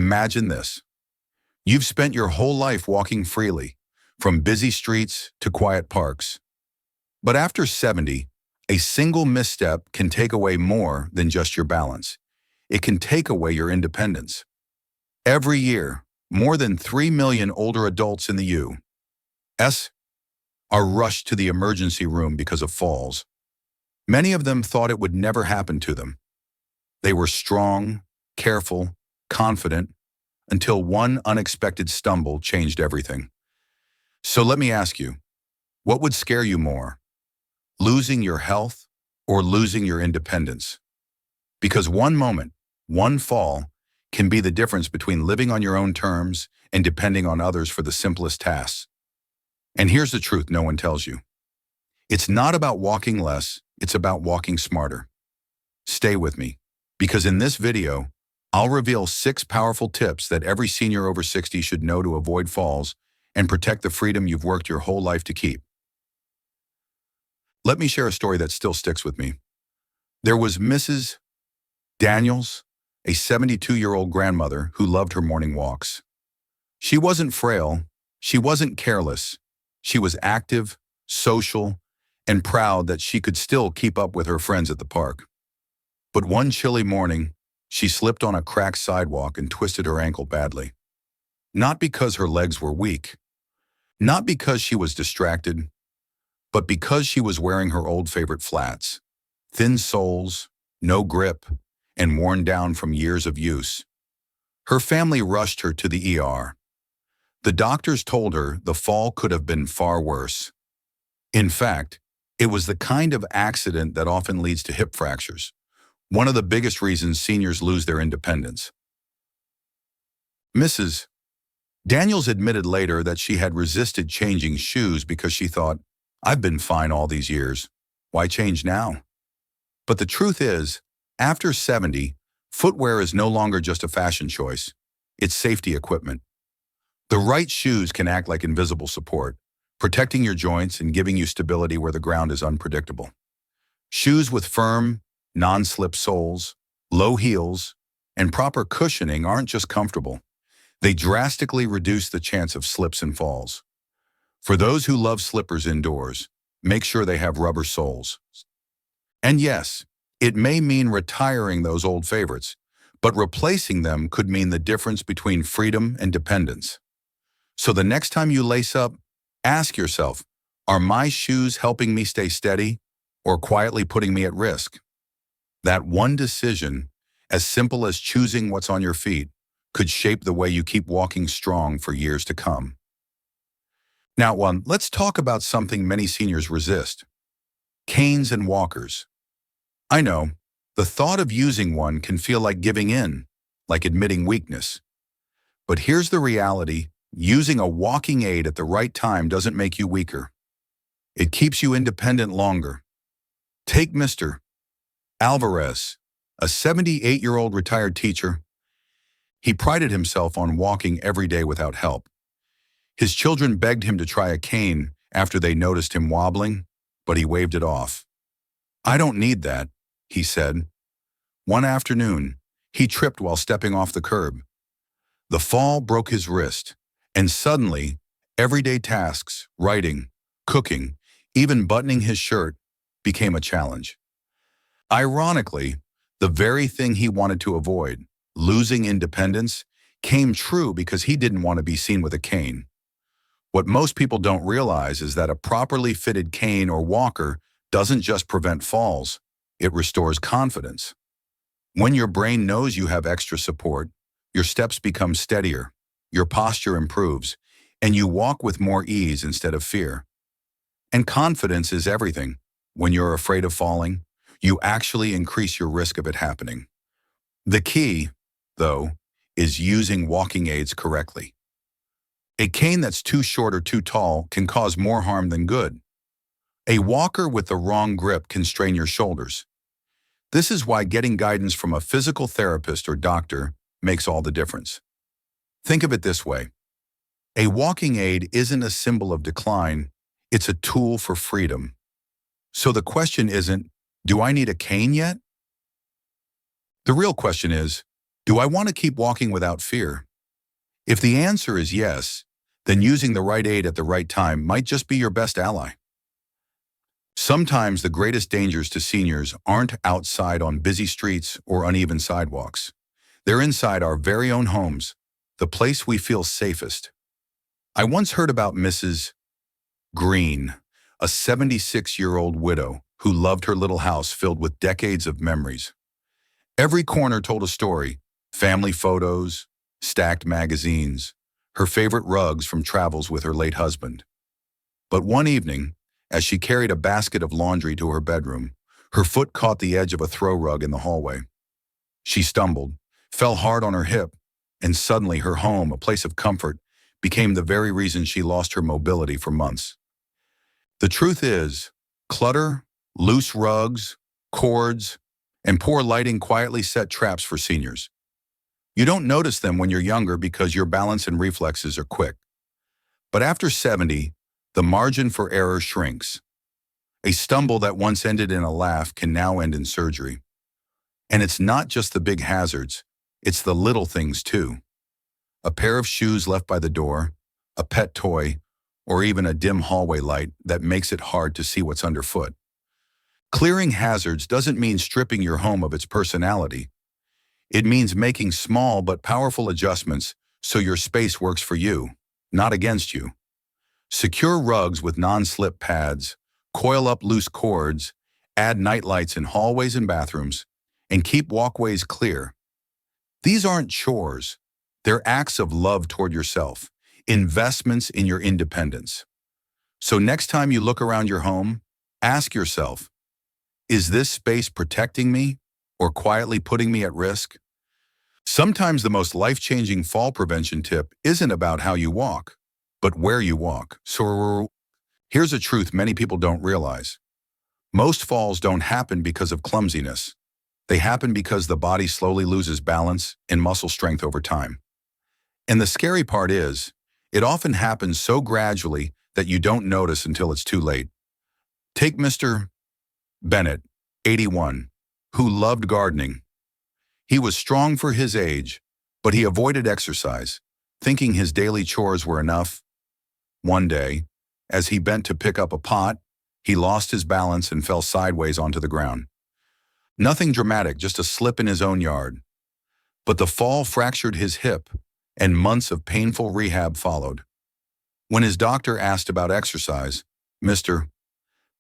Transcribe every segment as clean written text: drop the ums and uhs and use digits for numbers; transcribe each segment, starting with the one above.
Imagine this. You've spent your whole life walking freely, from busy streets to quiet parks. But after 70, a single misstep can take away more than just your balance. It can take away your independence. Every year, more than 3 million older adults in the U.S. are rushed to the emergency room because of falls. Many of them thought it would never happen to them. They were strong, careful, confident, until one unexpected stumble changed everything. So let me ask you, what would scare you more? Losing your health or losing your independence? Because one moment, one fall, can be the difference between living on your own terms and depending on others for the simplest tasks. And here's the truth no one tells you. It's not about walking less, it's about walking smarter. Stay with me, because in this video, I'll reveal 6 powerful tips that every senior over 60 should know to avoid falls and protect the freedom you've worked your whole life to keep. Let me share a story that still sticks with me. There was Mrs. Daniels, a 72-year-old grandmother who loved her morning walks. She wasn't frail, she wasn't careless, she was active, social, and proud that she could still keep up with her friends at the park. But one chilly morning, she slipped on a cracked sidewalk and twisted her ankle badly. Not because her legs were weak, not because she was distracted, but because she was wearing her old favorite flats, thin soles, no grip, and worn down from years of use. Her family rushed her to the ER. The doctors told her the fall could have been far worse. In fact, it was the kind of accident that often leads to hip fractures, one of the biggest reasons seniors lose their independence. Mrs. Daniels admitted later that she had resisted changing shoes because she thought, "I've been fine all these years. Why change now?" But the truth is, after 70, footwear is no longer just a fashion choice. It's safety equipment. The right shoes can act like invisible support, protecting your joints and giving you stability where the ground is unpredictable. Shoes with firm, non-slip soles, low heels, and proper cushioning aren't just comfortable. They drastically reduce the chance of slips and falls. For those who love slippers indoors, make sure they have rubber soles. And yes, it may mean retiring those old favorites, but replacing them could mean the difference between freedom and dependence. So the next time you lace up, ask yourself, are my shoes helping me stay steady or quietly putting me at risk? That one decision, as simple as choosing what's on your feet, could shape the way you keep walking strong for years to come. Now, let's talk about something many seniors resist: canes and walkers. I know, the thought of using one can feel like giving in, like admitting weakness. But here's the reality: using a walking aid at the right time doesn't make you weaker. It keeps you independent longer. Take Mr. Alvarez, a 78-year-old retired teacher. He prided himself on walking every day without help. His children begged him to try a cane after they noticed him wobbling, but he waved it off. "I don't need that," he said. One afternoon, he tripped while stepping off the curb. The fall broke his wrist, and suddenly, everyday tasks, writing, cooking, even buttoning his shirt, became a challenge. Ironically, the very thing he wanted to avoid, losing independence, came true because he didn't want to be seen with a cane. What most people don't realize is that a properly fitted cane or walker doesn't just prevent falls, it restores confidence. When your brain knows you have extra support, your steps become steadier, your posture improves, and you walk with more ease instead of fear. And confidence is everything. When you're afraid of falling, you actually increase your risk of it happening. The key, though, is using walking aids correctly. A cane that's too short or too tall can cause more harm than good. A walker with the wrong grip can strain your shoulders. This is why getting guidance from a physical therapist or doctor makes all the difference. Think of it this way: a walking aid isn't a symbol of decline, it's a tool for freedom. So the question isn't, do I need a cane yet? The real question is, Do I want to keep walking without fear? If the answer is yes, then using the right aid at the right time might just be your best ally. Sometimes the greatest dangers to seniors aren't outside on busy streets or uneven sidewalks. They're inside our very own homes, the place we feel safest. I once heard about Mrs. Green, a 76-year-old widow who loved her little house filled with decades of memories. Every corner told a story: family photos, stacked magazines, her favorite rugs from travels with her late husband. But one evening, as she carried a basket of laundry to her bedroom, her foot caught the edge of a throw rug in the hallway. She stumbled, fell hard on her hip, and suddenly her home, a place of comfort, became the very reason she lost her mobility for months. The truth is, clutter, loose rugs, cords, and poor lighting quietly set traps for seniors. You don't notice them when you're younger because your balance and reflexes are quick. But after 70, the margin for error shrinks. A stumble that once ended in a laugh can now end in surgery. And it's not just the big hazards, it's the little things too. A pair of shoes left by the door, a pet toy, or even a dim hallway light that makes it hard to see what's underfoot. Clearing hazards doesn't mean stripping your home of its personality. It means making small but powerful adjustments so your space works for you, not against you. Secure rugs with non-slip pads, coil up loose cords, add nightlights in hallways and bathrooms, and keep walkways clear. These aren't chores. They're acts of love toward yourself, investments in your independence. So next time you look around your home, ask yourself, is this space protecting me or quietly putting me at risk? Sometimes the most life-changing fall prevention tip isn't about how you walk, but where you walk. So here's a truth many people don't realize. Most falls don't happen because of clumsiness. They happen because the body slowly loses balance and muscle strength over time. And the scary part is, it often happens so gradually that you don't notice until it's too late. Take Mr. Bennett, 81, who loved gardening. He was strong for his age, but he avoided exercise, thinking his daily chores were enough. One day, as he bent to pick up a pot, he lost his balance and fell sideways onto the ground. Nothing dramatic, just a slip in his own yard. But the fall fractured his hip, and months of painful rehab followed. When his doctor asked about exercise, Mr.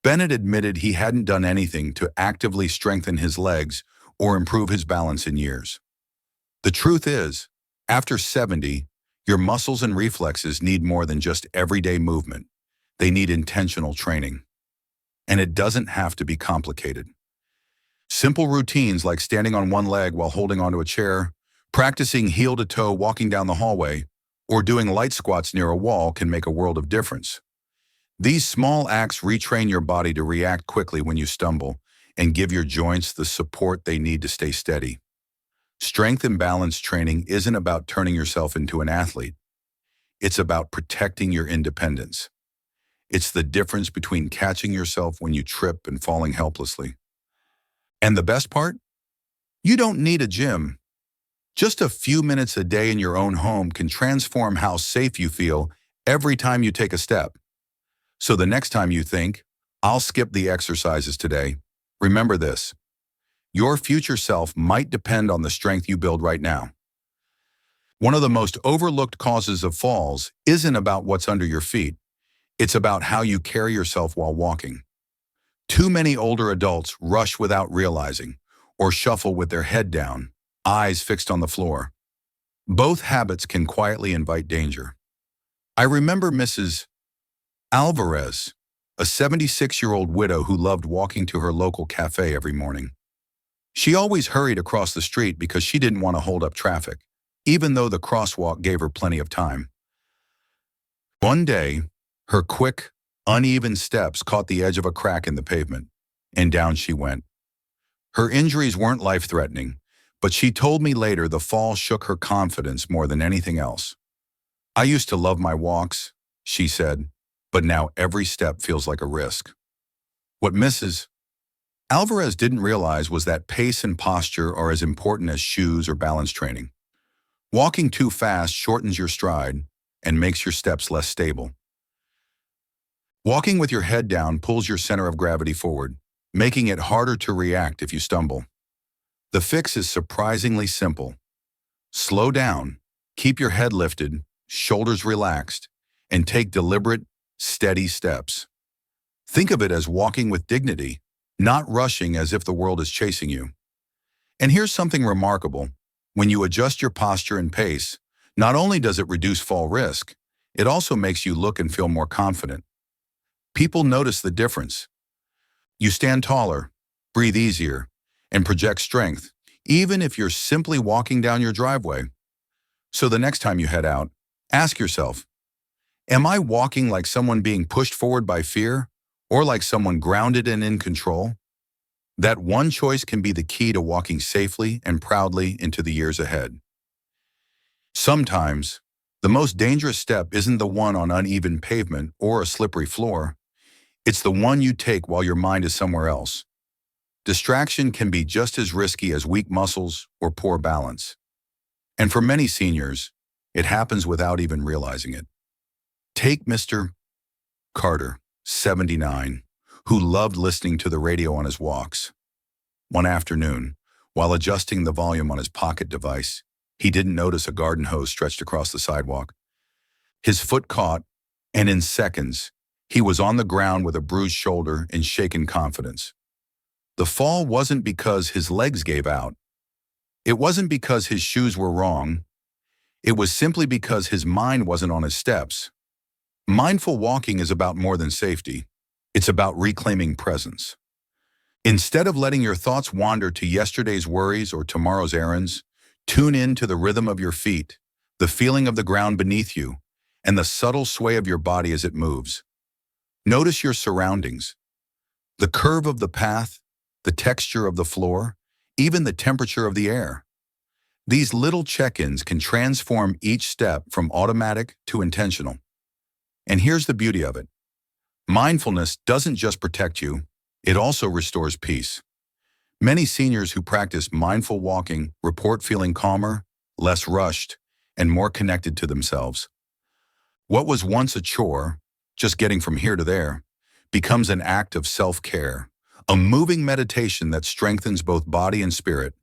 Bennett admitted he hadn't done anything to actively strengthen his legs or improve his balance in years. The truth is, after 70, your muscles and reflexes need more than just everyday movement. They need intentional training. And it doesn't have to be complicated. Simple routines like standing on one leg while holding onto a chair, practicing heel-to-toe walking down the hallway, or doing light squats near a wall can make a world of difference. These small acts retrain your body to react quickly when you stumble and give your joints the support they need to stay steady. Strength and balance training isn't about turning yourself into an athlete. It's about protecting your independence. It's the difference between catching yourself when you trip and falling helplessly. And the best part? You don't need a gym. Just a few minutes a day in your own home can transform how safe you feel every time you take a step. So the next time you think, I'll skip the exercises today, remember this: your future self might depend on the strength you build right now. One of the most overlooked causes of falls isn't about what's under your feet. It's about how you carry yourself while walking. Too many older adults rush without realizing, or shuffle with their head down, eyes fixed on the floor. Both habits can quietly invite danger. I remember Mrs. Alvarez, a 76-year-old widow who loved walking to her local cafe every morning. She always hurried across the street because she didn't want to hold up traffic, even though the crosswalk gave her plenty of time. One day, her quick, uneven steps caught the edge of a crack in the pavement, and down she went. Her injuries weren't life-threatening, but she told me later the fall shook her confidence more than anything else. I used to love my walks, she said, but now every step feels like a risk. What Mrs. Alvarez didn't realize was that pace and posture are as important as shoes or balance training. Walking too fast shortens your stride and makes your steps less stable. Walking with your head down pulls your center of gravity forward, making it harder to react if you stumble. The fix is surprisingly simple. Slow down, keep your head lifted, shoulders relaxed, and take deliberate, steady steps. Think of it as walking with dignity, not rushing as if the world is chasing you. And here's something remarkable. When you adjust your posture and pace, not only does it reduce fall risk, it also makes you look and feel more confident. People notice the difference. You stand taller, breathe easier, and project strength, even if you're simply walking down your driveway. So the next time you head out, ask yourself, am I walking like someone being pushed forward by fear, or like someone grounded and in control? That one choice can be the key to walking safely and proudly into the years ahead. Sometimes, the most dangerous step isn't the one on uneven pavement or a slippery floor. It's the one you take while your mind is somewhere else. Distraction can be just as risky as weak muscles or poor balance. And for many seniors, it happens without even realizing it. Take Mr. Carter, 79, who loved listening to the radio on his walks. One afternoon, while adjusting the volume on his pocket device, he didn't notice a garden hose stretched across the sidewalk. His foot caught, and in seconds, he was on the ground with a bruised shoulder and shaken confidence. The fall wasn't because his legs gave out. It wasn't because his shoes were wrong. It was simply because his mind wasn't on his steps. Mindful walking is about more than safety. It's about reclaiming presence. Instead of letting your thoughts wander to yesterday's worries or tomorrow's errands, tune in to the rhythm of your feet, the feeling of the ground beneath you, and the subtle sway of your body as it moves. Notice your surroundings, the curve of the path, the texture of the floor, even the temperature of the air. These little check-ins can transform each step from automatic to intentional. And here's the beauty of it. Mindfulness doesn't just protect you, it also restores peace. Many seniors who practice mindful walking report feeling calmer, less rushed, and more connected to themselves. What was once a chore, just getting from here to there, becomes an act of self-care, a moving meditation that strengthens both body and spirit.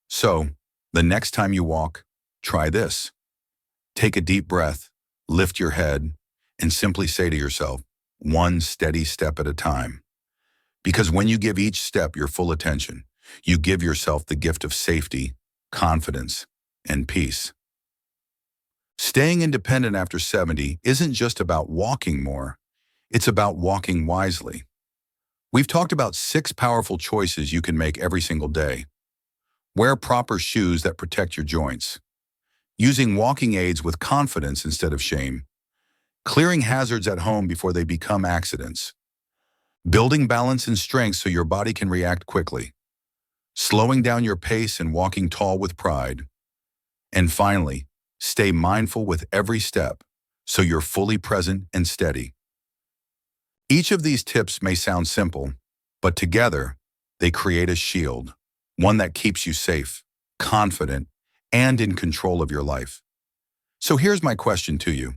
So, the next time you walk, try this. Take a deep breath, lift your head, and simply say to yourself, one steady step at a time. Because when you give each step your full attention, you give yourself the gift of safety, confidence, and peace. Staying independent after 70 isn't just about walking more, it's about walking wisely. We've talked about 6 powerful choices you can make every single day. Wear proper shoes that protect your joints. Using walking aids with confidence instead of shame. Clearing hazards at home before they become accidents. Building balance and strength so your body can react quickly. Slowing down your pace and walking tall with pride. And finally, stay mindful with every step so you're fully present and steady. Each of these tips may sound simple, but together, they create a shield, one that keeps you safe, confident, and in control of your life. So here's my question to you.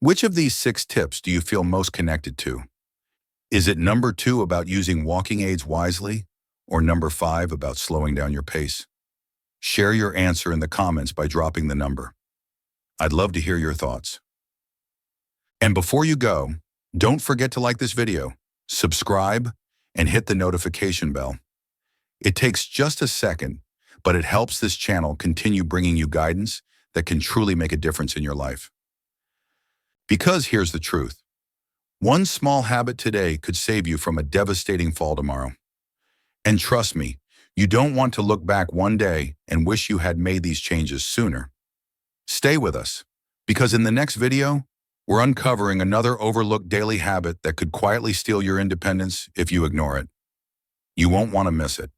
Which of these 6 tips do you feel most connected to? Is it number 2 about using walking aids wisely, or number 5 about slowing down your pace? Share your answer in the comments by dropping the number. I'd love to hear your thoughts. And before you go, don't forget to like this video, subscribe, and hit the notification bell. It takes just a second, but it helps this channel continue bringing you guidance that can truly make a difference in your life. Because here's the truth. One small habit today could save you from a devastating fall tomorrow. And trust me, you don't want to look back one day and wish you had made these changes sooner. Stay with us, because in the next video, we're uncovering another overlooked daily habit that could quietly steal your independence if you ignore it. You won't want to miss it.